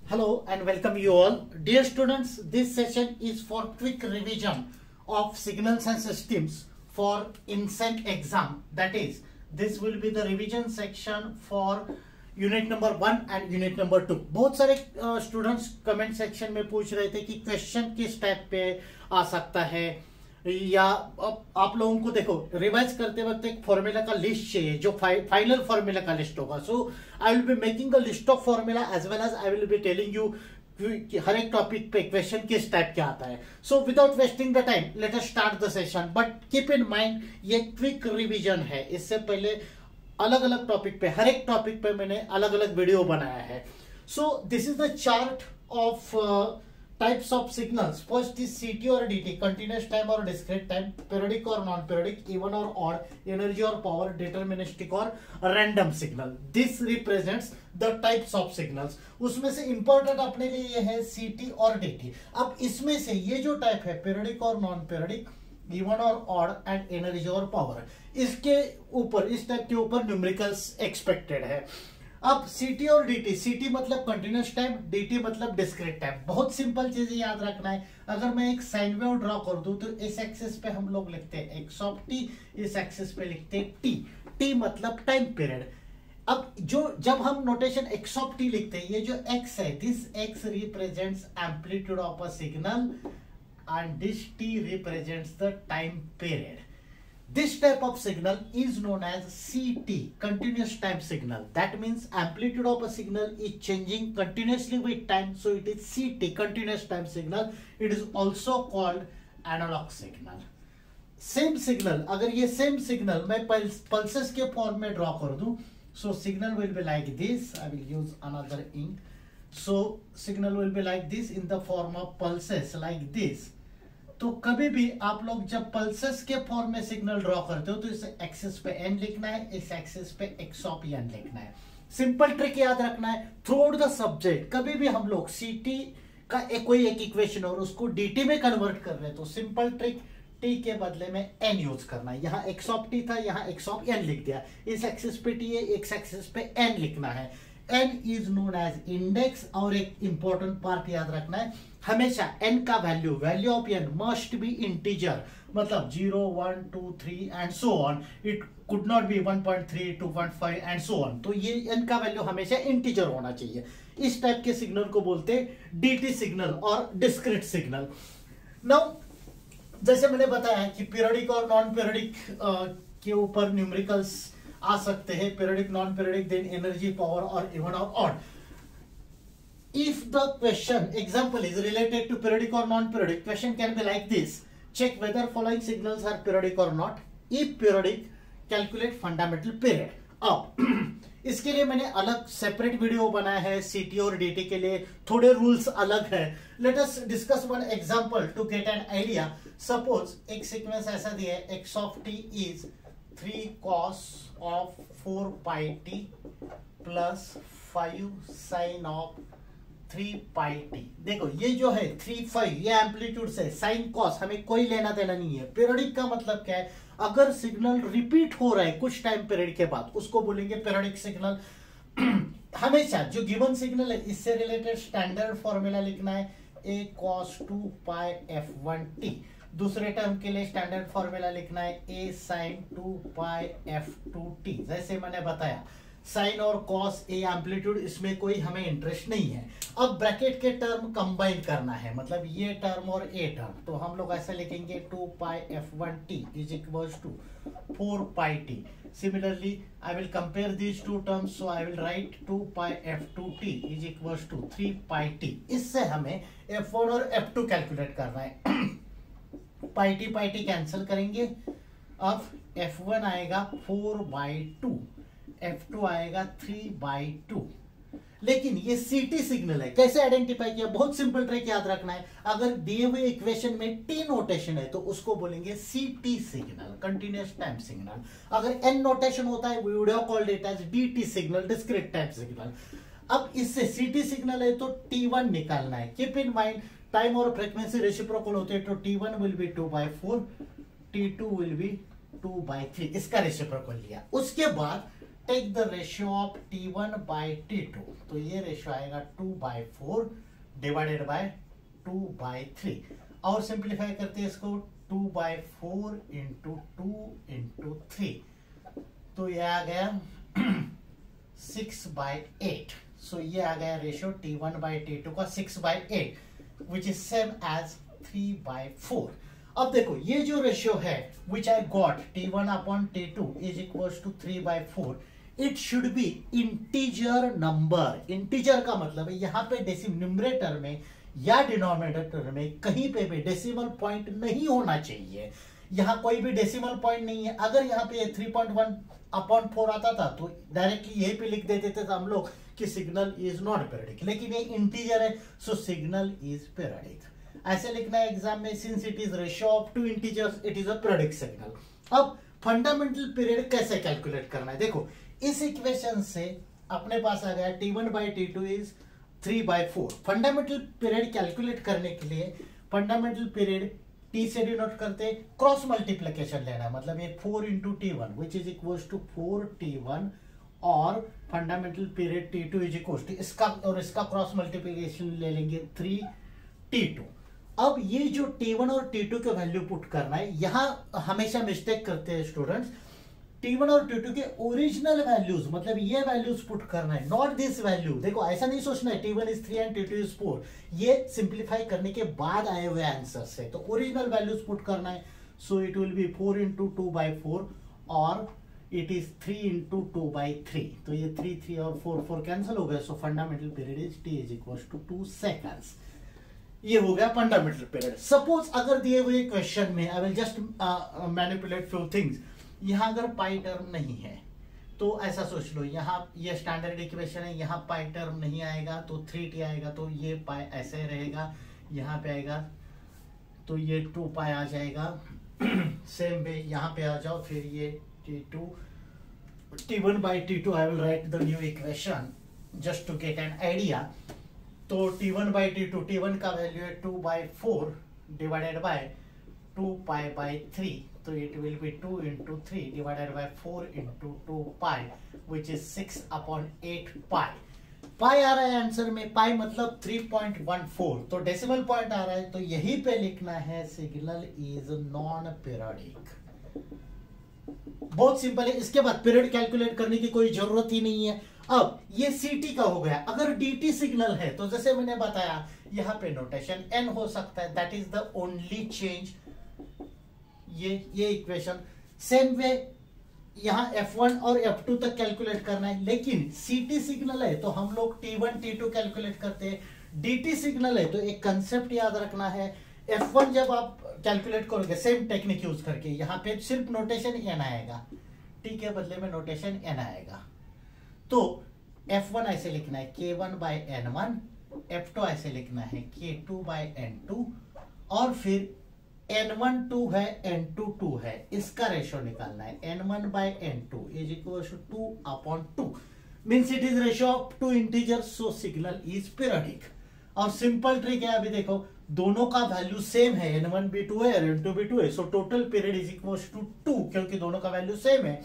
Hello and welcome you all. Dear students, this session is for quick revision of signals and systems for INSENT exam. That is, this will be the revision section for unit number 1 and unit number 2. बहुत सारे students comment section में पूछ रहे थे कि question किस type पे आ सकता है, या आप लोगों को देखो रिवाइज करते वक्त एक फॉर्मूला का लिस्ट चाहिए जो फाइनल फॉर्मूला का लिस्ट होगा. So I will be making a list of formula as well as I will be telling you हर एक टॉपिक पे क्वेश्चन किस टाइप क्या आता है. So without wasting the time let us start the session. But keep in mind ये quick revision है. इससे पहले अलग अलग टॉपिक पे, हर एक टॉपिक पे मैंने अलग अलग वीडियो बनाया है. So this is the chart of types of signals. First is सीटी और डीटी, कंटिन्यूअस टाइम और डिस्क्रीट टाइम, पीरियडिक और नॉन पीरियडिक, इवन और ऑड, एनर्जी और पावर, डिटरमिनिस्टिक और random signal. This represents the types of signals. उसमें से important अपने लिए ये है सीटी और डीटी. अब इसमें से ये जो टाइप है पीरियडिक और नॉन पीरियडिक, इवन और ऑड एंड एनर्जी और पावर, इसके ऊपर, इस टाइप के ऊपर न्यूमेरिकल्स एक्सपेक्टेड है. अब सीटी और डीटी, सीटी मतलब कंटिन्यूअस टाइम, डीटी मतलब डिस्क्रीट टाइम. बहुत सिंपल चीजें याद रखना है. अगर मैं एक साइन वेव ड्रॉ कर दूं तो इस एक्सिस पे हम लोग लिखते हैं एक्स ऑफ टी, इस एक्सिस पे लिखते हैं टी. टी मतलब टाइम पीरियड. अब जब हम नोटेशन एक्स ऑफ टी लिखते हैं, ये जो एक्स है, this x represents amplitude of a signal and this t represents the time period. This type of signal is known as CT, continuous time signal. That means amplitude of a signal is changing continuously with time, so it is CT, continuous time signal. It is also called analog signal. Same signal, अगर ये same signal मैं pulses के form में draw कर दूं, so signal will be like this. I will use another ink. So signal will be like this in the form of pulses like this. तो कभी भी आप लोग जब पल्सेस के फॉर्म में सिग्नल ड्रॉ करते हो तो इस एक्सिस पे एन लिखना है, इस एक्सिस पे एक्स ऑफ एन लिखना है. सिंपल ट्रिक याद रखना है. थ्रू आउट द सब्जेक्ट कभी भी हम लोग सीटी का कोई एक इक्वेशन और उसको डीटी में कन्वर्ट कर रहे हैं तो सिंपल ट्रिक टी के बदले में एन यूज करना है. यहाँ एक्स ऑफ टी था, यहाँ एक्स ऑफ एन लिख दिया. इस एक्सिस पे टी है, इस एक्सिस पे एन लिखना है. n is known as index. और एक इंपॉर्टेंट पार्ट याद रखना है, हमेशा n का value of n must be integer. मतलब 0, 1, 2, 3 and so on. It could not be 1.3, 2.5 and so on. तो ये n का वैल्यू हमेशा इंटीजर होना चाहिए. इस टाइप के सिग्नल को बोलते हैं डीटी सिग्नल और डिस्क्रीट सिग्नल. नाउ जैसे मैंने बताया कि पीरियडिक और नॉन पीरियडिक के ऊपर न्यूमेरिकल्स आ सकते हैं. Periodic, non periodic, then energy, power और इवन और odd. If the question example is related to periodic or non-periodic, question can be like this: check whether following signals are periodic or not. If periodic, calculate fundamental period. अब इसके लिए मैंने अलग separate video बनाया है. सीटी और DT के लिए थोड़े रूल्स अलग है. Let us discuss one example to get an idea. Suppose एक सीक्वेंस ऐसा दिया है, x of t is 3 cos of 4 pi t plus 5 sin of 3 pi t. देखो ये जो है 3, 5 ये एम्पलीट्यूड से, साइन कॉस हमें कोई लेना देना नहीं है. पीरियडिक का मतलब क्या है, अगर सिग्नल रिपीट हो रहा है कुछ टाइम पीरियड के बाद उसको बोलेंगे पीरियडिक सिग्नल. हमेशा जो गिवन सिग्नल है इससे रिलेटेड स्टैंडर्ड फॉर्मूला लिखना है, a cos 2 pi f1 t. दूसरे टर्म के लिए स्टैंडर्ड फॉर्मूला लिखना है a sin 2 pi f2 t. जैसे मैंने बताया साइन और कॉस, ए एम्पलीट्यूड, इसमें कोई हमें इंटरेस्ट नहीं है. अब ब्रैकेट के टर्म कंबाइन करना है, मतलब ये टर्म और ए टर्म. तो हम लोग ऐसा लिखेंगे 2 pi f1 t is equals to 4 pi t. Similarly, I will compare these two terms, so I will write 2 pi f2 t is equals to 3 pi t. इससे हमें f1 और f2 calculate करना है. पाई टी कैंसिल करेंगे. अब f1 आएगा 4/2, f2 आएगा 3/2. लेकिन ये सीटी सिग्नल है. कैसे आइडेंटिफाई किया, बहुत सिंपल ट्रिक याद रखना है. अगर दिए हुए इक्वेशन में टी नोटेशन है तो उसको बोलेंगे CT signal, continuous time signal. अगर एन नोटेशन होता है we would have called it as DT signal, discrete time signal. अब इससे सीटी सिग्नल है तो T1 निकालना है. कीप इन माइंड टाइम और फ्रीक्वेंसी रेसिप्रोकल होते हैं तो T1 will be 2/4, T2 will be 2/3. इसका रेसिप्रोकल लिया. उसके बाद take the ratio of T1 by T2, तो ये रेशियो आएगा 2/4 डिवाइडेड बाय 2/3, और सिंप्लीफाई करते हैं इसको 2/4 इंटू 2 इंटू 3, तो ये आ गया 6/8। सो ये आ गया रेशियो T1 बाई T2 का 6/8, विच इज सेम एज 3/4। अब देखो ये जो रेशियो है which I got T1 upon T2 is equals to 3/4, it should be integer number. Integer का मतलब है यहाँ पे न्यूमरेटर में या डिनोमिनेटर में कहीं पे भी डेसिमल पॉइंट नहीं होना चाहिए। यहाँ कोई भी डेसिमल पॉइंट नहीं है। अगर यहाँ पे 3.1/4 आता था तो डायरेक्टली यही पे लिख देते थे हम लोग कि सिग्नल इज नॉट पीरियडिक, लेकिन ये इंटीजर है सो सिग्नल इज पीरियडिक। ऐसे लिखना है एग्जाम में, since it is ratio of two integers it is a periodic signal. अब फंडामेंटल पीरियड कैसे कैलकुलेट करना है, देखो इस इक्वेशन से अपने पास आ गया T1 बाई T2 इज 3/4। फंडामेंटल पीरियड कैलकुलेट करने के लिए फंडामेंटल पीरियड T से डिनोट करते, क्रॉस मल्टीप्लीकेशन लेना है, मतलब ये 4 into T1 which is equals to 4T1 और fundamental period T2 is equals to इसका और इसका क्रॉस मल्टीप्लीकेशन ले लेंगे 3T2। अब ये जो T1 और T2 के वैल्यू पुट करना है, यहां हमेशा मिस्टेक करते हैं स्टूडेंट्स। T1 और T2 के ओरिजिनल वैल्यूज, मतलब ये वैल्यूज पुट करना है, नॉट दिस वैल्यू। देखो ऐसा नहीं सोचना है T1 is 3 and T2 is 4, ये सिंप्लीफाई करने के बाद आए हुए आंसर से, तो ओरिजिनल वैल्यूज पुट करना है। So it will be 4 into 2/4 और इट इज 3 इंटू 2/3, तो ये 3 और 4 कैंसिल हो गए। So fundamental period is T is equal to 2 seconds. ये हो गया फंडामेंटल पीरियड। सपोज अगर दिए हुए क्वेश्चन में, I will just manipulate few things, यहाँ अगर पाई टर्म नहीं है तो ऐसा सोच लो, यहाँ ये स्टैंडर्ड इक्वेशन है, यहाँ पाई टर्म नहीं आएगा तो 3t आएगा, तो ये पाई ऐसे रहेगा, यहाँ पे आएगा तो ये 2 पाई आ जाएगा। सेम वे यहाँ पे आ जाओ, फिर ये T1 by T2 I will write the new equation just to get an idea. तो T1 बाई T2, T1 का वैल्यू है 2/4 डिवाइडेड बाय 2π/3, तो it will be 2 into 3 divided by 4 into 2π which is 6/8 pi। पाई आ रहा है answer में, पाई मतलब 3.14, तो decimal point आ रहा है, तो यही पे लिखना है सिग्नल इज नॉन पीरियडिक। बहुत सिंपल है। इसके बाद पीरियड कैलकुलेट करने की कोई जरूरत ही नहीं है। अब ये CT का हो गया। अगर DT सिग्नल है तो जैसे मैंने बताया यहाँ पे नोटेशन n हो सकता है, that is the only change. ये इक्वेशन सेम वे यहाँ F1 और F2 तक कैलकुलेट करना है, लेकिन CT सिग्नल है तो हम लोग T1 T2 कैलकुलेट करते हैं। DT सिग्नल है तो एक कंसेप्ट याद रखना है, F1 जब आप कैलकुलेट करोगे सेम टेक्निक यूज करके, यहाँ पे सिर्फ नोटेशन n आएगा, T के बदले में नोटेशन n आएगा। तो F1 ऐसे लिखना है K1/N1, F2 ऐसे लिखना है K2/N2, और फिर N1 2 है, N2 2 है, इसका रेशियो निकालना है। N1/N2 is equal to 2/2 means it is ratio of two integers, so signal is periodic. और सिंपल ट्रिक है, अभी देखो दोनों का वैल्यू सेम है, N1 भी 2 है और N2 भी 2 है, so total period is equal to 2, क्योंकि दोनों का वैल्यू सेम है,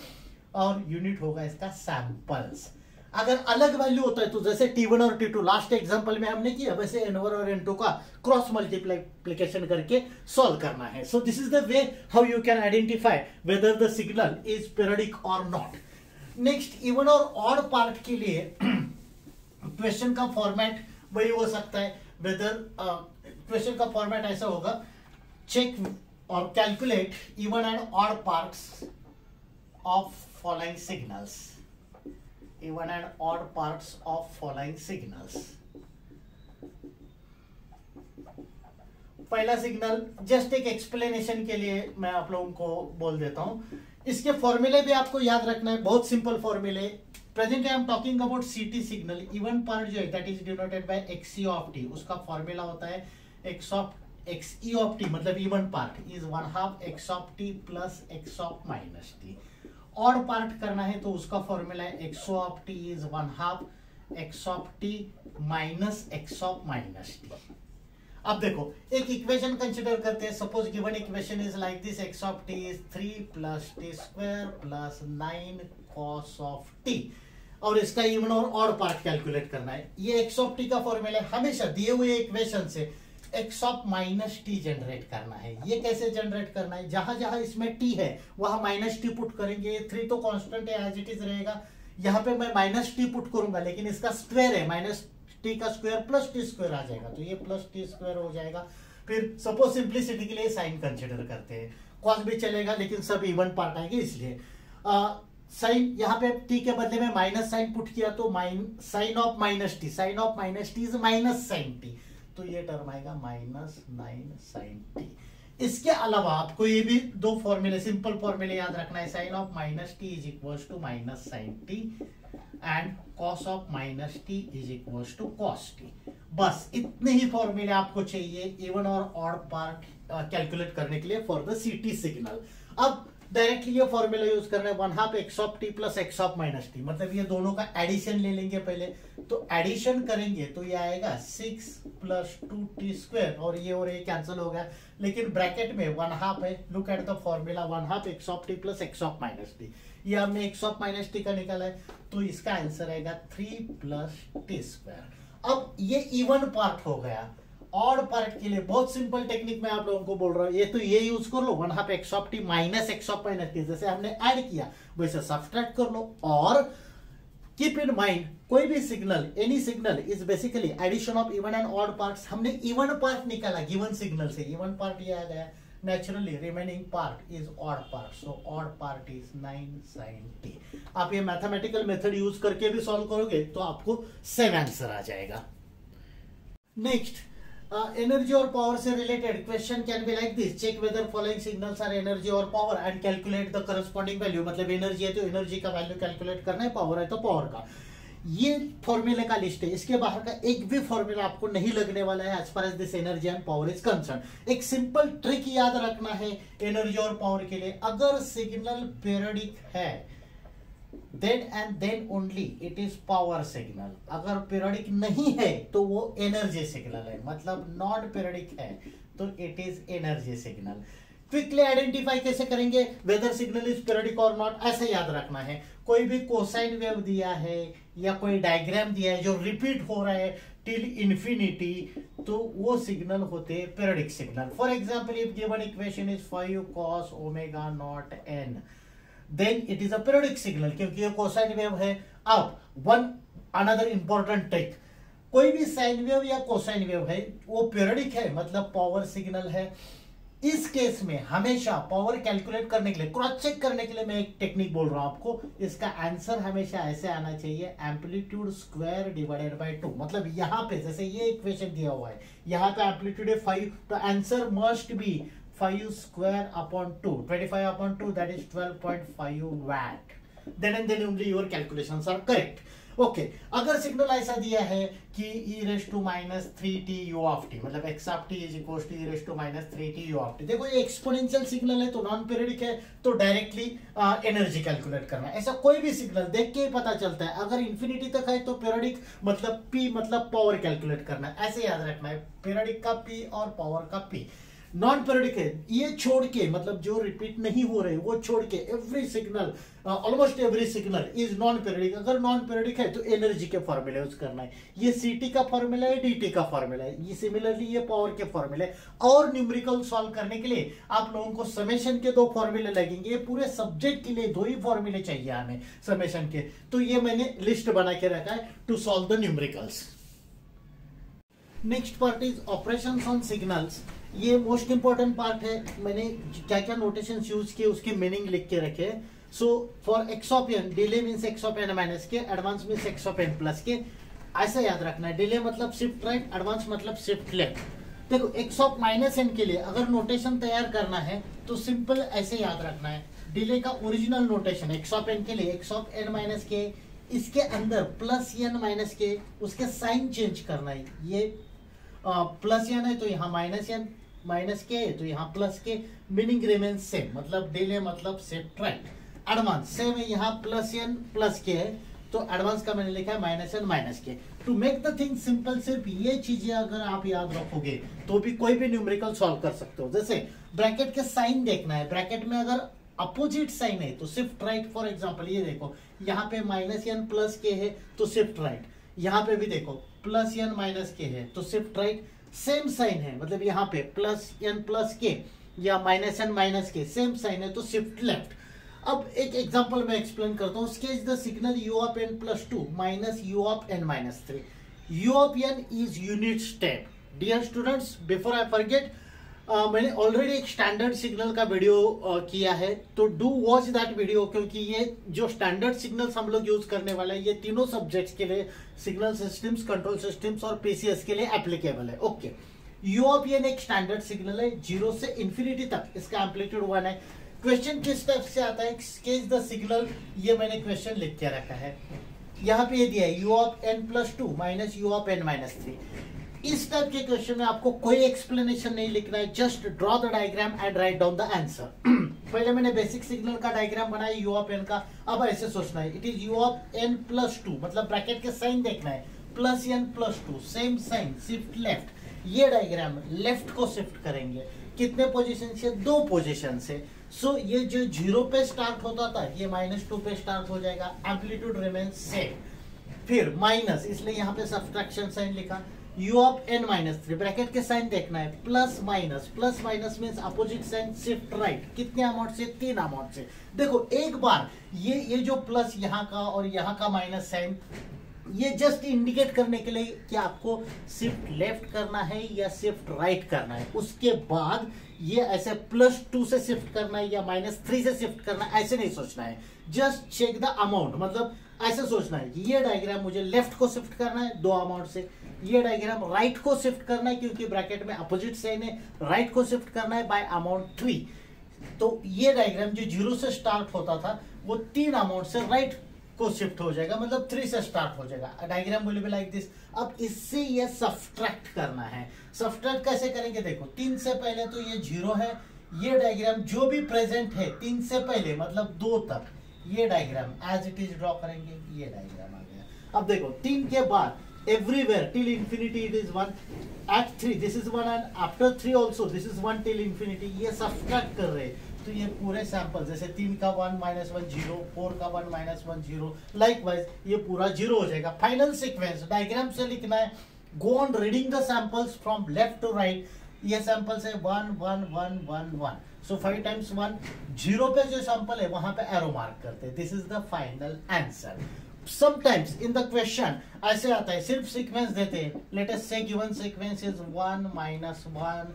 और यूनिट होगा इसका सैंपल्स। अगर अलग वैल्यू होता है तो जैसे T1 और T2 लास्ट एग्जांपल में हमने किया, वैसे N1 और N2 का क्रॉस मल्टीप्लिकेशन करके सॉल्व करना है। So this is the way how you can identify whether the signal is periodic और नॉट। नेक्स्ट, इवन और ऑड पार्ट के लिए क्वेश्चन का फॉर्मेट वही हो सकता है, वेदर क्वेश्चन का फॉर्मेट ऐसा होगा, चेक और calculate even and odd parts of following signals, even and odd parts of following signals। पहला सिग्नल जस्ट एक एक्सप्लेनेशन के लिए मैं आप लोगों को बोल देता हूं, इसके फॉर्मूले भी आपको याद रखना है, बहुत सिंपल फॉर्मूले। Present I am talking about CT signal, even part जो है that is denoted by XE of t, उसका फॉर्मूला होता है XE ऑफ t, मतलब even part is 1/2 x of t plus x of minus t। Odd part करना है तो उसका फॉर्मूला है x of t is 1/2 x of t minus x of minus t। अब देखो एक इक्वेशन कंसिडर करते हैं, suppose given equation is like this, x of t is 3 plus t square plus 9 cos of T, और इसका even और odd part calculate करना है। ये एक्स ऑफ टी का फॉर्मूला है, हमेशा दिए हुए इक्वेशन से x of minus T generate करना है। ये कैसे जनरेट करना है, जहां जहां इसमें टी है वहां माइनस टी पुट करेंगे। 3 तो कांस्टेंट है, एज इट इज रहेगा। यहाँ पे मैं माइनस टी पुट करूंगा, लेकिन इसका स्क्वायर है, माइनस टी का स्क्वायर प्लस टी स्क्वायर आ जाएगा, तो ये प्लस टी स्क्वायर हो जाएगा। फिर सपोज सिंप्लिसिटी के लिए साइन कंसिडर करते हैं, कॉस भी चलेगा लेकिन सब इवन पार्ट आएंगे, इसलिए साइन यहाँ पे टी के बदले में माइनस साइन पुट किया तो sine of minus t, sine of minus t is minus sine t, तो ये टर्म आएगा माइनस 9 साइन टी। इसके अलावा आपको ये भी दो फॉर्मूले, सिंपल फॉर्मूले याद रखना है। Sine of minus t is equal to minus sine t and cos of minus t is equal to cos t. बस इतने ही फॉर्मूले आपको चाहिए इवन और ऑड पार्ट कैलकुलेट करने के लिए फॉर द सीटी सिग्नल। अब डायरेक्टली ये फॉर्मूला यूज करना है, 1/2 x of T plus x of minus T, मतलब ये दोनों का एडिशन ले लेंगे पहले। तो एडिशन करेंगे तो ये आएगा 6 प्लस 2t स्क्वायर, और ये कैंसिल हो गया, लेकिन ब्रैकेट में 1/2 है। Look at the formula, 1/2 x of T plus x of minus T. ये हमने एक्स ऑफ माइनस टी का निकाला है, तो इसका आंसर आएगा 3 प्लस टी स्क्वायर। अब ये इवन पार्ट हो गया। ऑड पार्ट के लिए बहुत सिंपल टेक्निक मैं आप लोगों को बोल रहा हूं, ये यूज कर लो, 1/2 x of T minus x of minus T, जैसे हमने ऐड किया वैसे सब्ट्रैक्ट कर लो। और कीप इन माइंड, कोई भी signal, any signal is basically addition of even and odd parts. हमने इवन पार्ट निकाला गिवन सिग्नल से, इवन पार्ट ये आ गया, naturally remaining part is odd part, so odd part is 9 sin t। आप ये मैथमेटिकल मेथड यूज करके भी सॉल्व करोगे तो आपको सेम आंसर आ जाएगा। नेक्स्ट, एनर्जी और पावर से related question can be like this, check whether following signals are energy और power and calculate the corresponding value. मतलब एनर्जी है तो एनर्जी का वैल्यू कैलकुलेट करना है, पावर है तो पावर का। ये फॉर्मूले का लिस्ट है, इसके बाहर का एक भी फॉर्मूला आपको नहीं लगने वाला है as far as this energy and power is concern. एक सिंपल ट्रिक याद रखना है एनर्जी और पावर के लिए, अगर सिग्नल पीरियडिक है then and then only it is power signal। अगर पीरियडिक नहीं है तो वो एनर्जी सिग्नल है, मतलब नॉन पीरियडिक है तो it is energy signal. Quickly identify कैसे करेंगे, वेदर सिग्नल इज पीरियडिक और नॉट, ऐसे याद रखना है। कोई भी कोसाइन वेव दिया है या कोई डायग्राम दिया है जो रिपीट हो रहा है टिल इंफिनिटी, तो वो सिग्नल होते हैं periodic signal. For example, if given equation is 5 cos omega naught n, then it is a periodic signal, क्योंकि ये कोसाइन वेव है। अब अनदर इंपॉर्टेंट ट्रिक, कोई भी साइन वेव या कोसाइन वेव है वो पीरियडिक है, मतलब पावर सिग्नल है। इस केस में हमेशा पावर कैलकुलेट करने के लिए, क्रॉस चेक करने के लिए मैं एक टेक्निक बोल रहा हूं आपको, इसका आंसर हमेशा ऐसे आना चाहिए, एम्पलीट्यूड स्क्वायर डिवाइडेड बाय 2। मतलब यहाँ पे जैसे ये इक्वेशन दिया हुआ है, यहाँ पे एम्पलीट्यूड है 5, तो answer must be 5 square upon 2, 25 upon 2, that is 12.5 watt। Then and then only your calculations are correct। Okay, अगर सिग्नल ऐसा दिया है कि e raised to minus 3t u of t, मतलब x of t is equals to e raised to minus 3t u of t। देखो ये exponential signal है तो नॉन पीरियडिक है, तो डायरेक्टली एनर्जी कैलकुलेट करना है। ऐसा कोई भी सिग्नल देख के ही पता चलता है, अगर इंफिनिटी तक है तो पीरियडिक, मतलब p मतलब पावर कैलकुलेट करना है, ऐसे याद रखना है, पीरियडिक का p और पावर का p। नॉन पीरियडिक है, ये छोड़ के, मतलब जो रिपीट नहीं हो रहे वो छोड़ के every signal, almost every signal is non periodic. अगर नॉन पीरियडिक है तो एनर्जी के फॉर्मूले यूज करना है। ये सीटी का फॉर्मूला है, डीटी का फॉर्मूला है, ये सिमिलरली ये पावर के फॉर्मूले। और न्यूमेरिकल सॉल्व करने के लिए आप लोगों को समेशन के 2 फॉर्मूले लगेंगे। ये पूरे सब्जेक्ट के लिए 2 ही फॉर्मूले चाहिए हमें समेशन के, तो ये मैंने लिस्ट बना के रखा है to solve the numericals. Next part is operations on signals. ये मोस्ट इंपॉर्टेंट पार्ट है, मैंने क्या क्या नोटेशन यूज किए उसके मीनिंग लिख के रखे। So for x of n, delay means x of n minus k, advance means x of n plus k, ऐसा याद रखना है। डिले मतलब शिफ्ट राइट, एडवांस मतलब शिफ्ट लेफ्ट। देखो एक्स ऑफ माइनस एन के लिए अगर नोटेशन तैयार करना है तो सिंपल ऐसे याद रखना है। डिले का original notation x of n के लिए एक्स ऑफ एन माइनस के, इसके अंदर प्लस एन माइनस के, उसके साइन चेंज करना है। ये प्लस एन है तो यहाँ माइनस एन, माइनस के है तो यहाँ प्लस के, मीनिंग रिमेन सेम, मतलब डिले मतलब शिफ्ट राइट। एडवांस सेम है, यहाँ प्लस एन प्लस के है तो एडवांस का मैंने लिखा है minus n minus k. To make the thing simple, सिर्फ ये चीजें अगर आप याद रखोगे तो भी कोई भी न्यूमेरिकल सॉल्व कर सकते हो। जैसे ब्रैकेट के साइन देखना है, ब्रैकेट में अगर अपोजिट साइन है तो शिफ्ट राइट। फॉर एग्जांपल ये देखो यहाँ पे माइनस एन प्लस के है तो शिफ्ट राइट, यहाँ पे भी देखो प्लस एन माइनस के है तो शिफ्ट राइट। सेम साइन है मतलब यहाँ पे प्लस एन प्लस के या माइनस एन माइनस के सेम साइन है तो शिफ्ट लेफ्ट। अब एक एग्जांपल मैं एक्सप्लेन करता हूँ। Sketch the signal u of n plus 2 minus u of n minus 3। u of n is unit step. Dear students, before I forget, मैंने already एक स्टैंडर्ड सिग्नल का वीडियो किया है, तो डू वॉच दैट वीडियो, क्योंकि ये जो standard signals हम लोग यूज करने वाले हैं ये तीनों सब्जेक्ट्स के लिए, सिग्नल सिस्टम्स, कंट्रोल सिस्टम्स और पीसीएस के लिए एप्लीकेबल है। ओके, यू ऑफ एन एक स्टैंडर्ड सिग्नल है, 0 से इंफिनिटी तक इसका एम्पलीट्यूड 1 है। क्वेश्चन किस टाइप से आता है, स्केच द सिग्नल, ये मैंने क्वेश्चन लिख के रखा है। यहाँ पे ये दिया है u of n plus 2 minus u of n minus 3। इस टाइप के क्वेश्चन में आपको कोई एक्सप्लेनेशन नहीं लिखना है, just draw the diagram and write down the answer. पहले मैंने बेसिक सिग्नल का डायग्राम बनाया u ऑफ n का। अब ऐसे सोचना है, it is u of n plus 2, मतलब ब्रैकेट के साइन देखना है, plus n plus 2 same sign, shift left. ये डायग्राम लेफ्ट को शिफ्ट करेंगे, कितने पोजीशन से, 2 पोजीशन से। सो ये जो 0 पे स्टार्ट होता था ये -2 पे स्टार्ट हो जाएगा, एम्पलीट्यूड रिमेन्स सेम। फिर माइनस, इसलिए यहाँ पे सब्ट्रैक्शन साइन लिखा, u of n minus 3, bracket के साइन देखना है, plus minus means opposite sign, shift right. कितने अमाउंट से, 3 अमाउंट से। देखो एक बार ये जो प्लस यहाँ का और यहाँ का माइनस साइन, ये जस्ट इंडिकेट करने के लिए कि आपको शिफ्ट लेफ्ट करना है या शिफ्ट राइट करना है। उसके बाद ये ऐसे +2 से शिफ्ट करना है या -3 से शिफ्ट करना है, ऐसे नहीं सोचना है। जस्ट चेक द अमाउंट, मतलब ऐसे सोचना है कि ये डायग्राम मुझे लेफ्ट को शिफ्ट करना है 2 अमाउंट से, ये डायग्राम राइट को शिफ्ट करना है क्योंकि ब्रैकेट में अपोजिट साइन है, राइट को शिफ्ट करना है बाय अमाउंट 3। तो ये डायग्राम जो 0 से स्टार्ट होता था वो 3 अमाउंट से राइट को शिफ्ट हो जाएगा, मतलब 3 से स्टार्ट हो जाएगा। Diagram will be like this. अब इससे ये सब्ट्रैक्ट करना है। सब्ट्रैक्ट कैसे करेंगे, देखो 3 से पहले तो ये 0 है, ये डायग्राम जो भी प्रेजेंट है 3 से पहले मतलब 2 तक, ये diagram as it is draw करेंगे, ये डायग्राम आ गया। अब देखो 3 के बाद everywhere till infinity it is 1, at 3 this is 1 and after 3 also this is 1 till infinity. ये सब्ट्रैक्ट कर रहे हैं तो ये पूरे सैंपल, जैसे 3 का 1 -1 0, 4 का 1 -1 0, लाइकवाइज ये पूरा 0 हो जाएगा। फाइनल सीक्वेंस डायग्राम से लिखना है, go on reading the samples from left to right. ये सैंपल्स है 1 1 1 1 1, सो 5 टाइम्स 1, 0 पे जो सैंपल है वहां पे एरो मार्क करते हैं। This is the final answer. Sometimes in the question ऐसे आता है, सिर्फ सीक्वेंस देते हैं, लेट अस से given sequence is 1 -1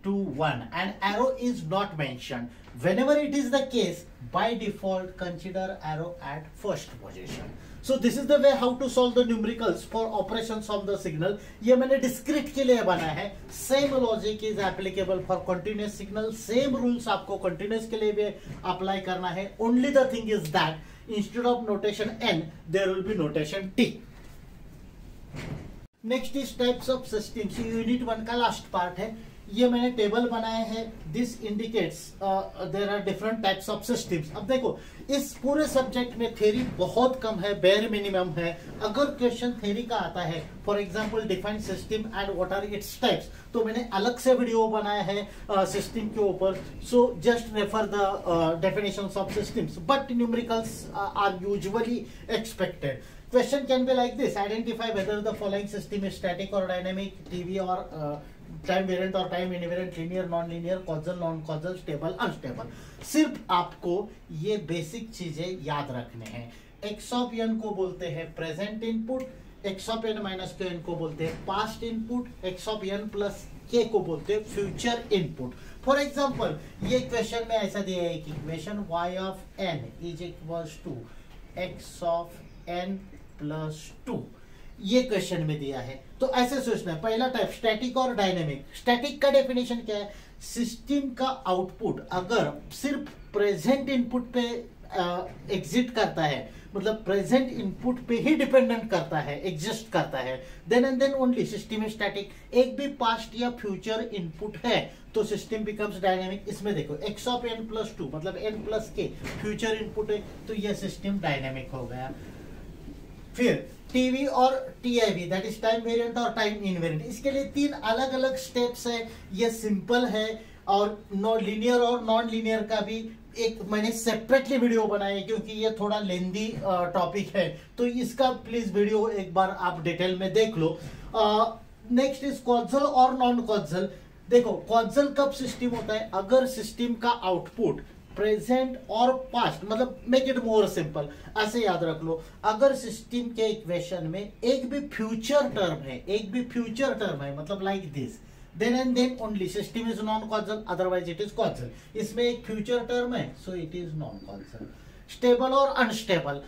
to 1 and arrow is not mentioned. Whenever it is the case, by default consider arrow at first position. So this is the way how to solve the numericals for operations of the signal. ये मैंने discrete के लिए बनाया है। Same logic is applicable for continuous signal. Same rules आपको continuous के लिए भी apply करना है। Only the thing is that instead of notation n, there will be notation t. Next is types of systems. Unit 1 का last part है। ये मैंने टेबल बनाया है, this indicates there are different types of systems. अब देखो इस पूरे सब्जेक्ट में थ्योरी बहुत कम है, बेयर मिनिमम है। अगर क्वेश्चन थ्योरी का आता है, for example define system and what are its types, तो मैंने अलग से वीडियो बनाया है सिस्टम के ऊपर, so just refer the definitions of systems, but numericals are usually expected. Question can be like this: identify whether the following system is static or dynamic, TV or time variant or time invariant, linear, non-linear, causal, non-causal, stable, unstable। सिर्फ आपको ये basic चीजें याद रखने हैं। x of n को बोलते हैं present input, x of n minus के n को बोलते हैं past input, x of n plus k को बोलते हैं फ्यूचर इनपुट। फॉर एग्जाम्पल ये क्वेश्चन में ऐसा दिया है कि equation y of n is equals to x of n plus 2, ये क्वेश्चन में दिया है। तो ऐसे सोचना है, पहला टाइप स्टैटिक और डायनेमिक। स्टैटिक का डेफिनेशन क्या है, सिस्टम का आउटपुट अगर सिर्फ प्रेजेंट इनपुट पे एग्जिट करता है, मतलब प्रेजेंट इनपुट पे ही डिपेंडेंट करता है, एग्जिस्ट करता है, then and then only system is static. एक भी पास्ट या फ्यूचर इनपुट है तो सिस्टम बिकम्स डायनेमिक। इसमें देखो x ऑफ n प्लस 2 मतलब n plus k future input है तो यह सिस्टम डायनेमिक हो गया। फिर टीवी और टीआईवी दैट इज टाइम वेरिएंट और टाइम इनवेरिएंट, इसके लिए 3 अलग अलग स्टेप्स है। ये सिंपल है और लीनियर और नॉन लीनियर का भी एक मैंने सेपरेटली वीडियो बनाया है क्योंकि ये थोड़ा लेंदी टॉपिक है, तो इसका प्लीज वीडियो एक बार आप डिटेल में देख लो। नेक्स्ट इज कॉजल और नॉन कॉजल। देखो कॉजल कब सिस्टम होता है, अगर सिस्टम का आउटपुट प्रेजेंट और पास्ट, मतलब मेक इट मोर सिंपल, ऐसे याद रख लो, अगर सिस्टम के इक्वेशन में एक भी फ्यूचर टर्म है, मतलब like this, then and then only system is non-causal, otherwise it is causal। इसमें एक फ्यूचर टर्म है, so it is non-causal। Stable और अनस्टेबल,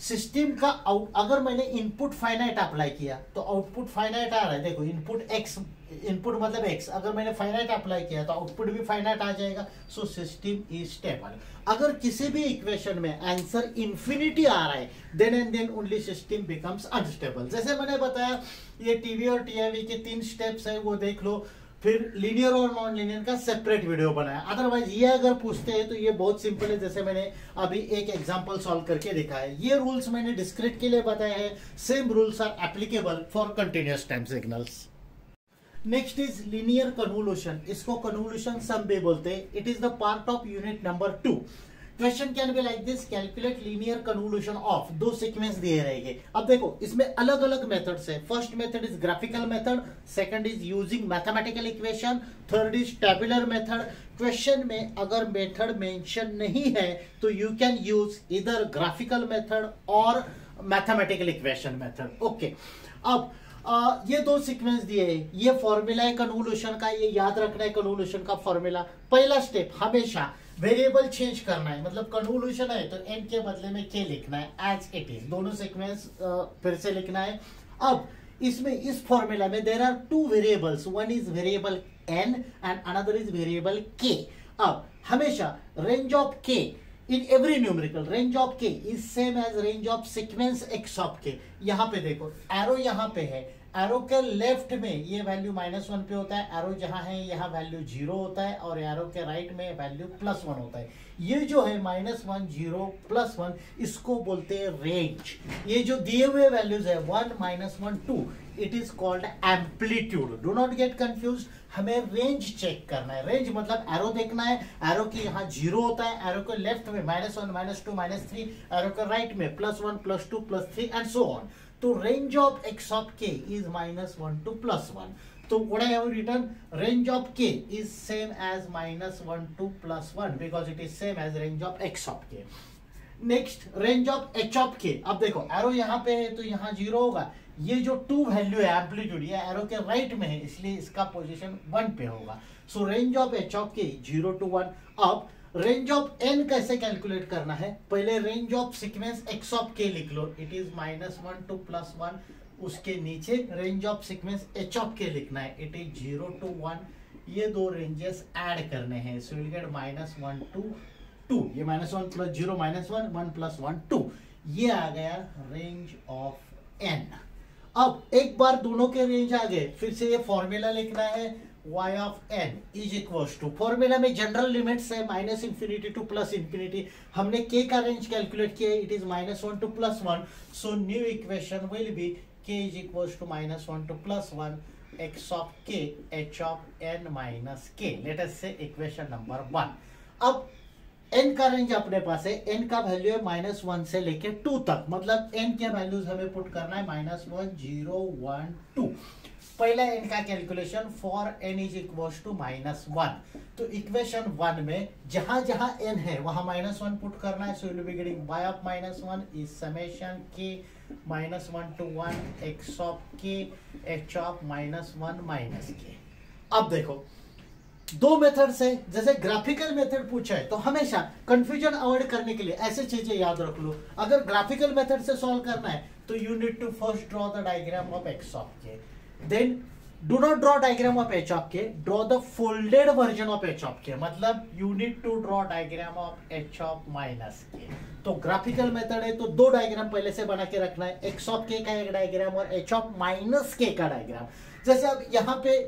सिस्टम का अगर मैंने इनपुट फाइनाइट अप्लाई किया तो आउटपुट फाइनाइट आ रहा है। देखो इनपुट मतलब x, अगर मैंने फाइनाइट अप्लाई किया तो आउटपुट भी फाइनाइट आ जाएगा, सो सिस्टम इज स्टेबल। अगर किसी भी इक्वेशन में आंसर इंफिनिटी आ रहा है, then and then only system becomes unstable. जैसे मैंने बताया ये टीवी और टीआईवी के 3 स्टेप्स है, वो देख लो। फिर लीनियर और नॉन लीनियर का सेपरेट वीडियो बनाया। अदरवाइज ये अगर पूछते हैं तो ये बहुत सिंपल है, जैसे मैंने अभी एक एग्जांपल सॉल्व करके दिखाया है। ये रूल्स मैंने डिस्क्रीट के लिए बताया है, same rules are applicable for continuous time signals. Next is linear convolution, इसको कन्वोल्यूशन सम भी बोलते हैं। It is the part of unit number 2। Question can be like this, calculate linear convolution of, 2 sequence दिए रहेंगे। अब देखो इसमें अलग अलग मेथड्स है। First method is graphical method, second is using mathematical equation, third is tabular method. Question में अगर मेथड मेंशन नहीं है तो यू कैन यूज इधर ग्राफिकल मेथड और मैथमेटिकल इक्वेशन मेथड। ओके, अब ये 2 सीक्वेंस दिए हैं, ये फॉर्मूला है कन्वोल्यूशन का, ये याद रखना है कन्वोल्यूशन का फॉर्मूला। पहला स्टेप, हमेशा वेरिएबल चेंज करना है, मतलब कन्वोल्यूशन है तो n के बदले में k लिखना है एज इट इज, दोनों सीक्वेंस फिर से लिखना है। अब इसमें इस फॉर्मूला में there are 2 variables, one is variable n and another is variable k। अब हमेशा range of k in every numerical, range of k is same as range of sequence x of k। यहाँ पे देखो arrow यहाँ पे है, arrow के left में ये वैल्यू -1 पे होता है, एरो जहां है यहाँ वैल्यू 0 होता है, और एरो के राइट में वैल्यू +1 होता है। ये जो है -1 0 +1, इसको बोलते हैं रेंज। ये जो दिए हुए वैल्यूज है 1 -1 2, it is called amplitude. Do not get confuse, हमें रेंज चेक करना है। रेंज मतलब एरो देखना है, एरो की यहाँ 0 होता है, एरो के लेफ्ट में -1 -2 -3, एरो के राइट में +1 +2 +3 एंड सो ऑन। तो range of x of k is -1 to +1. So what I have written, range of k is same as -1 to +1 because it is same as range of x of k. Next, range of h of k. अब देखो arrow यहाँ पे है तो यहाँ 0 होगा। ये जो 2 वैल्यू है एम्पलीट्यूड, ये एरो के राइट में है इसलिए इसका पोजीशन 1 पे होगा। सो range of h of k 0 to 1। अब रेंज ऑफ n कैसे कैलकुलेट करना है, पहले range of sequence x of k लिख लो, इट इज -1 to +1। उसके नीचे range of sequence h of k लिखना है, इट इज 0 to 1। ये 2 रेंजेस ऐड करने हैं, सो विल गेट -1 to 2। ये -1 + 0 -1 1 + 1 2, ये आ गया रेंज ऑफ n। अब एक बार दोनों के रेंज आ गए, फिर से ये फॉर्मूला लिखना है, y of n is equals to, formula में जनरल लिमिट्स है -∞ to +∞। हमने k का रेंज कैलकुलेट किया, it is -1 to +1। So new equation will be k is equals to -1 to +1 x of k h of n minus k। Let us से equation number 1। अब n का range अपने पास है, n का value है -1 से लेके 2 तक, मतलब n के वैल्यूज हमें पुट करना है -1 0 1 2। पहला n का calculation for n is equals to -1। तो इक्वेशन 1 में जहां जहां n है वहां -1 पुट करना है, so you will be getting y of -1 is summation k -1 to 1 x of k h of -1 k। अब देखो 2 मेथड्स है, जैसे ग्राफिकल मेथड पूछा है तो हमेशा कंफ्यूजन अवॉइड करने के लिए ऐसे चीजें याद रख लो। अगर ग्राफिकल मेथड से सॉल्व करना है तो you need to first draw the diagram of x of k, then do not draw diagram of h of k, draw the folded version of h of k, मतलब you need to draw diagram of h of -k। तो graphical method है तो 2 diagram पहले से बना के रखना है, x of k का एक डायग्राम और h of -k का डायग्राम। जैसे अब यहाँ पे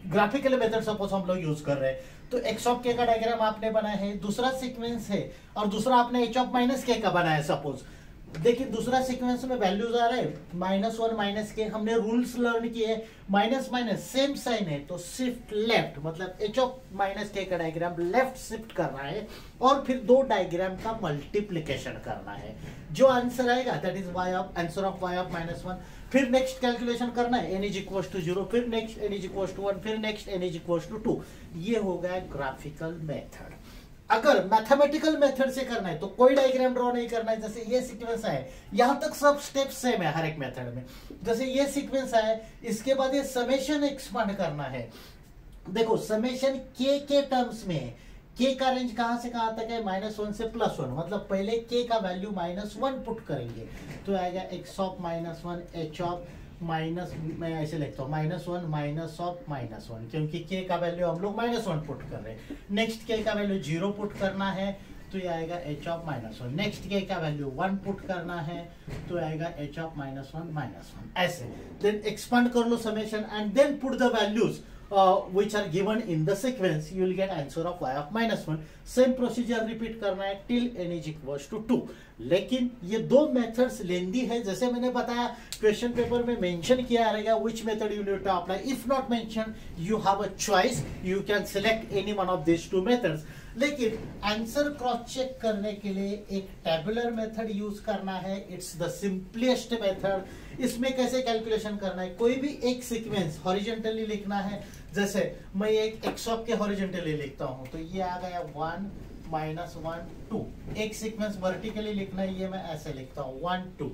ग्राफिकल मेथड सपोज हम लोग यूज कर रहे हैं तो x of k का डायग्राम आपने बनाया है, दूसरा सीक्वेंस है और दूसरा आपने h of -k का बनाया सपोज, देखिए दूसरा सीक्वेंस में वैल्यूज आ रहे हैं -1 माइनस के, हमने रूल्स लर्न किए, माइनस माइनस सेम साइन है तो शिफ्ट लेफ्ट, मतलब h ऑफ माइनस के का डायग्राम लेफ्ट शिफ्ट करना है और फिर दो डायग्राम का मल्टीप्लीकेशन करना है। जो आंसर आएगा that is answer of y of -1। फिर नेक्स्ट कैलकुलेशन करना है n इज इक्वल टू 0, फिर next n is equal to 1, फिर next n is equal to 2। ये हो गया ग्राफिकल मेथड। अगर मैथमेटिकल मेथड से करना है तो कोई डायग्राम ड्रॉ नहीं करना है। जैसे ये सीक्वेंस है, यहां तक सब स्टेप सेम है हर एक मेथड में। जैसे ये सीक्वेंस है, इसके बाद ये समेशन एक्सपांड करना है। देखो समेशन के टर्म्स में है, के का रेंज कहां से कहां तक है, -1 से +1, मतलब पहले के का वैल्यू -1 पुट करेंगे तो आएगा x of -1 h of minus, मैं ऐसे लिखता हूँ -1 माइनस ऑफ -1, क्योंकि के का वैल्यू हम लोग -1 पुट कर रहे हैं। नेक्स्ट के का वैल्यू 0 पुट करना है तो ये आएगा h ऑफ -1। नेक्स्ट के का वैल्यू 1 पुट करना है तो आएगा h ऑफ -1 ऐसे। देन एक्सपांड कर लो summation and then put the values which are given in the sequence, you will get answer of y of -1। Same procedure repeat करना है till n is equals to 2। लेकिन ये दो methods लेंदी है, जैसे मैंने बताया क्वेश्चन पेपर में मेंशन किया रहेगा which method you need to apply। if not mentioned you have a choice, you can select any one of these two methods। लेकिन आंसर क्रॉस चेक करने के लिए एक टेबुलर मेथड यूज करना है, इट्स द सिंपलेस्ट मेथड। इसमें कैसे calculation करना है, कोई भी एक सीक्वेंस हॉरिजॉन्टली लिखना है। जैसे मैं एक एक्स ऑफ के हॉरिजॉन्टली लिखता हूं तो ये आ गया 1 -1 2। एक सीक्वेंस वर्टिकली लिखना है, ये मैं ऐसे लिखता हूं 1 2।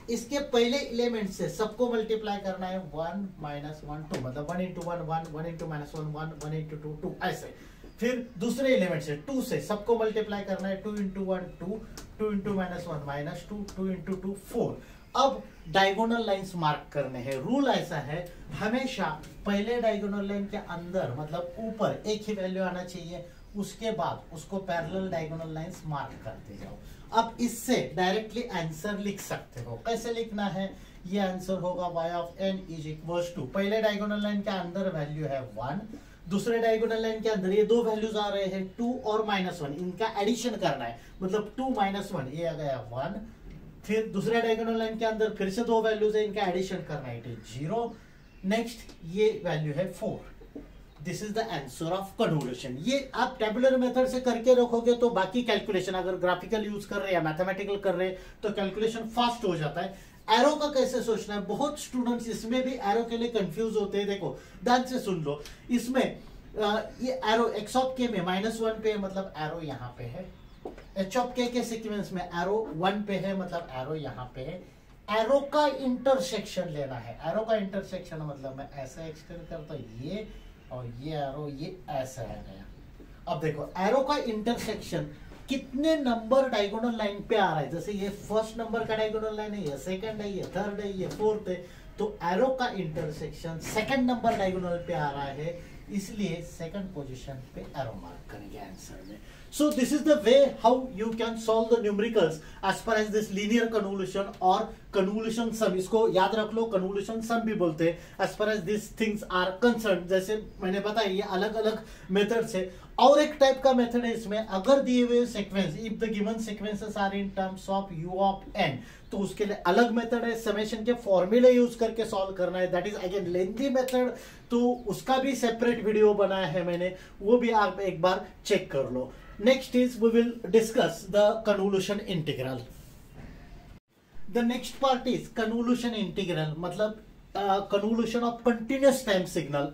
इसके पहले एलिमेंट से सबको मल्टीप्लाई करना है 1 -1 2, मतलब 1 × 1 1, 1 × -1 1, 1 × 2 2 ऐसे। फिर दूसरे एलिमेंट से 2 से सबको मल्टीप्लाई करना है 2 × 1 2, 2 × -1 -2, 2 × 2 4। अब डायगोनल लाइंस मार्क करने हैं। रूल ऐसा है, हमेशा पहले डायगोनल लाइन के अंदर मतलब ऊपर एक ही वैल्यू आना चाहिए, उसके बाद उसको पैरेलल डायगोनल लाइंस मार्क करते जाओ। अब इससे डायरेक्टली आंसर लिख सकते हो। कैसे लिखना है, ये आंसर होगा y of n is equals to, पहले डायगोनल लाइन के अंदर वैल्यू है 1, दूसरे डायगोनल लाइन के अंदर ये दो वैल्यूज आ रहे हैं 2 और -1, इनका एडिशन करना है, मतलब 2 -1 ये आ गया 1। फिर दूसरे डायगोनल लाइन के अंदर फिर से दो वैल्यूज है, इनका एडिशन करना है, इट इज 0। नेक्स्ट ये वैल्यू है 4। This is the answer of convolution. ये आप टेबुलर मेथड से करके रखोगे तो बाकी कैलकुलेशन अगर ग्राफिकल यूज कर रहे हैं या मैथमेटिकल कर रहे हैं तो कैलकुलेशन फास्ट हो जाता है। एरो का कैसे सोचना है, बहुत स्टूडेंट्स इसमें भी एरो के लिए कंफ्यूज होते हैं। देखो ध्यान से सुन लो, इसमें ये एरो एक्स ऑफ के में -1 पे है, मतलब एरो यहाँ पे है। एच ऑफ के सीक्वेंस में एरो 1 पे है, मतलब एरो यहाँ पे है। एरो का इंटरसेक्शन लेना है। एरो का इंटरसेक्शन मतलब मैं ऐसे एक्सटेंड करता हूँ ये, और ये एरो ये ऐसा आ गया। अब देखो एरो का इंटरसेक्शन कितने नंबर डायगोनल लाइन पे आ रहा है। जैसे ये फर्स्ट नंबर का डायगोनल लाइन है, ये सेकंड है, ये थर्ड है, ये फोर्थ है, तो एरो का इंटरसेक्शन सेकंड नंबर डायगोनल पे आ रहा है, इसलिए सेकंड पोजीशन पे एरो मार्क करेंगे आंसर में। So this is the way how you can solve the numericals as far as this linear convolution or convolution sum। इसको याद रख लो, convolution sum भी बोलते हैं as far as these things are concerned। जैसे मैंने बताया ये अलग अलग मेथड है। और एक टाइप का मेथड है इसमें, अगर दिए हुए sequence, if the given sequences are in terms of u of n, तो उसके लिए अलग मेथड है, समेशन के फॉर्मूले यूज करके सॉल्व करना है। That is again lengthy method, तो उसका भी सेपरेट वीडियो बनाया है मैंने, वो भी आप एक बार चेक कर लो। Next is we will discuss the convolution integral. The next part is convolution integral, मतलब convolution of continuous time signal।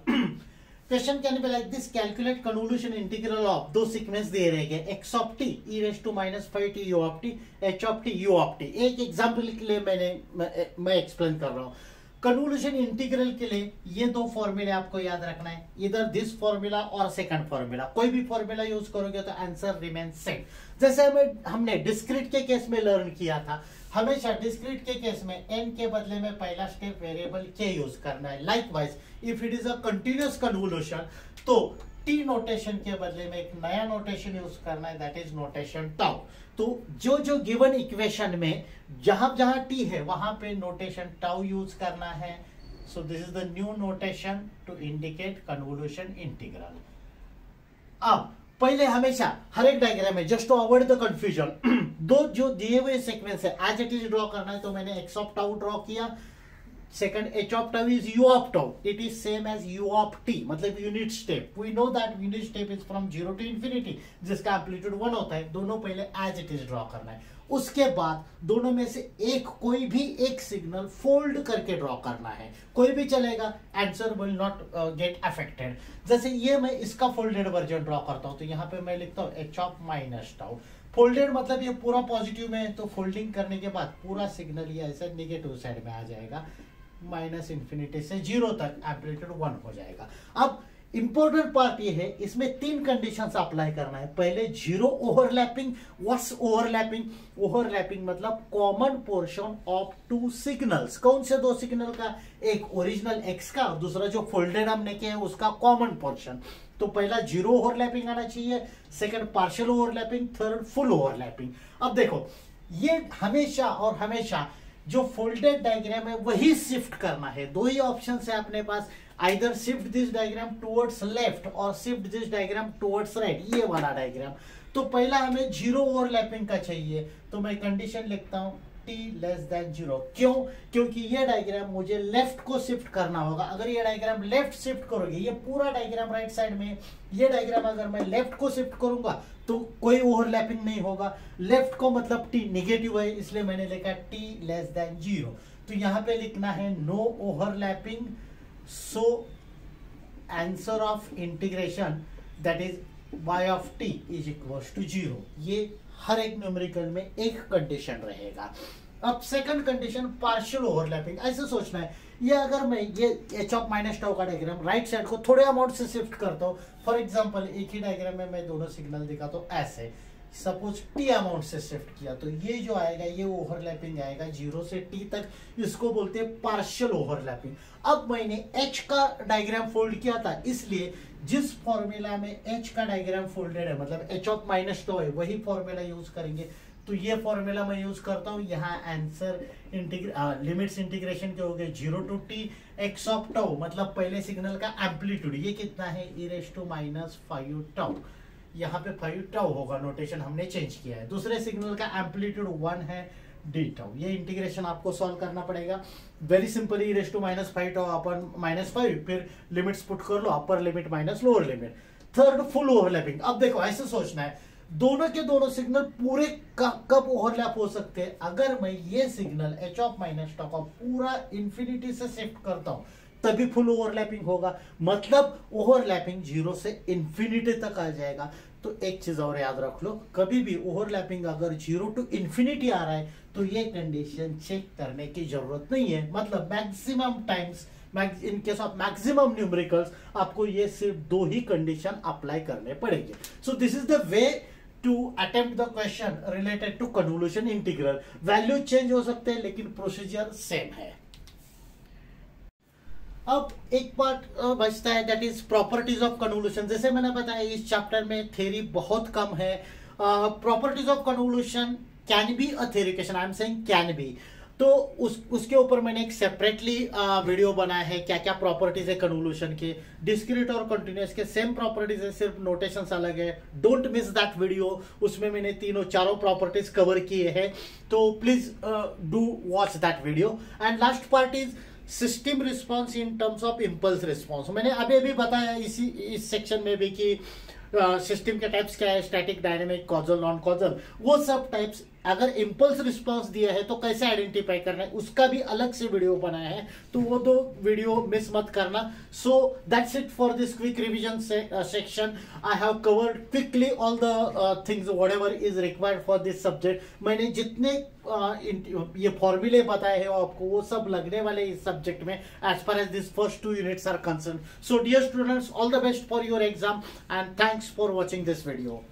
Question कहने पे like this, calculate convolution integral of दो सीक्वेंस दे रहे हैं x of T e raised to -5t u of T, h of T u of T. एक example के लिए मैं एक्सप्लेन कर रहा हूँ। कन्वोल्यूशन इंटीग्रल के लिए ये दो फॉर्मूले आपको याद रखना है, इधर दिस फॉर्मूला और सेकंड फॉर्मूला। कोई भी फॉर्मूला यूज करोगे तो आंसर रिमेन सेम। जैसे हमने डिस्क्रीट के केस में लर्न किया था, हमेशा डिस्क्रीट के केस में n के बदले में पहला स्टेप वेरिएबल k यूज करना है। Likewise if it is a continuous convolution तो t नोटेशन के बदले में एक नया नोटेशन यूज करना है, दैट इज नोटेशन टाउ। तो जो गिवन इक्वेशन में जहां जहां t है वहां पे नोटेशन टाउ यूज करना है। So this is the new notation to indicate convolution integral. अब पहले हमेशा हर एक डायग्राम में just to avoid the confusion दो जो दिए हुए सीक्वेंस है एज इट इज ड्रॉ करना है। तो मैंने x ऑफ टाउ ड्रॉ किया, second h of tau is u of tau, it is same as u of t, मतलब unit step. We know that unit step is from 0 to infinity, जिसका amplitude 1 होता है। दोनों पहले as it is draw करना है, उसके बाद दोनों में से एक कोई भी एक सिग्नल फोल्ड करके ड्रॉ करना है, कोई भी चलेगा, answer will not get affected. जैसे ये मैं इसका फोल्डेड वर्जन ड्रॉ करता हूं, तो यहाँ पे मैं लिखता हूँ h of minus tau. Folded मतलब ये पूरा पॉजिटिव में है, तो फोल्डिंग करने के बाद पूरा सिग्नल ये ऐसा नेगेटिव साइड में आ जाएगा, माइनस इंफिनिटी से 0 तक एम्पलीट्यूड 1 हो जाएगा। अब इंपॉर्टेंट पार्ट ये है, इसमें 3 कंडीशंस अप्लाई करना है। पहले 0 ओवरलैपिंग। What's overlapping? ओवरलैपिंग मतलब कॉमन पोर्शन ऑफ 2 सिग्नल्स। कौन से 2 सिग्नल का? एक ओरिजिनल x का और दूसरा जो फोल्डेड हमने किया है उसका कॉमन पोर्शन। तो पहला 0 ओवरलैपिंग आना चाहिए, second partial overlapping, third full overlapping. अब देखो ये हमेशा और हमेशा जो फोल्डेड डायग्राम है वही शिफ्ट करना है। 2 ही ऑप्शन है अपने पास, either shift this diagram towards left or shift this diagram towards right, ये वाला डायग्राम। तो पहला हमें 0 ओवरलैपिंग का चाहिए, तो मैं कंडीशन लिखता हूं t लेस देन 0। क्यों? क्योंकि ये डायग्राम मुझे लेफ्ट को शिफ्ट करना होगा। अगर ये डायग्राम लेफ्ट शिफ्ट करोगे, ये पूरा डायग्राम राइट साइड में, ये डायग्राम अगर मैं लेफ्ट को शिफ्ट करूंगा तो कोई ओवरलैपिंग नहीं होगा। लेफ्ट को मतलब t नेगेटिव है, इसलिए मैंने लिखा t लेस देन 0। तो यहां पे लिखना है no overlapping, so answer of integration that is y of t is equals to 0। ये हर एक न्यूमेरिकल में एक कंडीशन रहेगा। अब सेकंड कंडीशन पार्शियल ओवरलैपिंग। ऐसे सोचना है, ये अगर मैं ये h ऑफ माइनस टाउ का डायग्राम राइट साइड को थोड़े अमाउंट से शिफ्ट करता हूँ, फॉर एग्जांपल एक ही डायग्राम में मैं दोनों सिग्नल दिखाता हूँ ऐसे, सपोज t अमाउंट से शिफ्ट किया, तो ये जो आएगा ये ओवरलैपिंग आएगा 0 से t तक, इसको बोलते हैं पार्शियल ओवरलैपिंग। अब मैंने h का डायग्राम फोल्ड किया था, इसलिए जिस फॉर्मूला में h का डायग्राम फोल्डेड है, मतलब h ऑफ माइनस टाउ है, वही फॉर्मूला यूज करेंगे। तो ये फॉर्मूला मैं यूज करता हूँ, यहाँ आंसर लिमिट्स इंटीग्रेशन के हो गए 0 to t x of tau, मतलब पहले सिग्नल का एम्पलीट्यूड ये कितना है e−5 टाउ, यहाँ पे 5 टाउ होगा, नोटेशन हमने चेंज किया है। दूसरे सिग्नल का एम्पलीट्यूड 1 है डी टाउ। ये इंटीग्रेशन आपको सॉल्व करना पड़ेगा, वेरी सिंपल, e−5 टाउ अपन -5, फिर लिमिट्स पुट कर लो, upper limit minus lower limit. Third full overlapping. अब देखो ऐसे सोचना है, दोनों के दोनों सिग्नल पूरे कब ओवरलैप हो सकते हैं? अगर मैं ये signal h of minus tau का पूरा इंफिनिटी से शिफ्ट करता हूं तभी फुल ओवरलैपिंग होगा, मतलब ओवरलैपिंग 0 से इंफिनिटी तक आ जाएगा। तो एक चीज और याद रख लो, कभी भी ओवरलैपिंग अगर 0 टू इंफिनिटी आ रहा है तो ये कंडीशन चेक करने की जरूरत नहीं है, मतलब maximum times in case of maximum numericals आपको ये सिर्फ 2 ही कंडीशन अप्लाई करने पड़ेंगे। So this is the way to attempt the question related to convolution integral. Value change हो सकते हैं लेकिन प्रोसीजर सेम है। अब एक पार्ट बचता है, that is properties of convolution. जैसे मैंने बताया इस चैप्टर में थ्योरी बहुत कम है। Properties of convolution can be a theory question, I am saying can be. तो उसके ऊपर मैंने एक सेपरेटली वीडियो बनाया है, क्या क्या प्रॉपर्टीज है कन्वोल्यूशन के। डिस्क्रीट और कंटिन्यूअस के सेम प्रॉपर्टीज है, सिर्फ नोटेशंस अलग है। डोंट मिस दैट वीडियो, उसमें मैंने चारों प्रॉपर्टीज कवर किए हैं, तो please do watch that video. And last part is system response in terms of impulse response. मैंने अभी बताया इस सेक्शन में भी कि सिस्टम के टाइप्स क्या है, static, dynamic, causal, non causal, वो सब टाइप्स। अगर इम्पल्स रिस्पॉन्स दिया है तो कैसे आइडेंटिफाई करना है उसका भी अलग से वीडियो बनाया है, तो वो 2 वीडियो मिस मत करना। So that's it for this quick revision section. I have covered quickly all the things whatever is required for this subject. मैंने जितने ये फॉर्मूले बताए हैं आपको वो सब लगने वाले इस सब्जेक्ट में as far as this first 2 units are concern. So dear students, all the best for your exam and thanks for watching this video.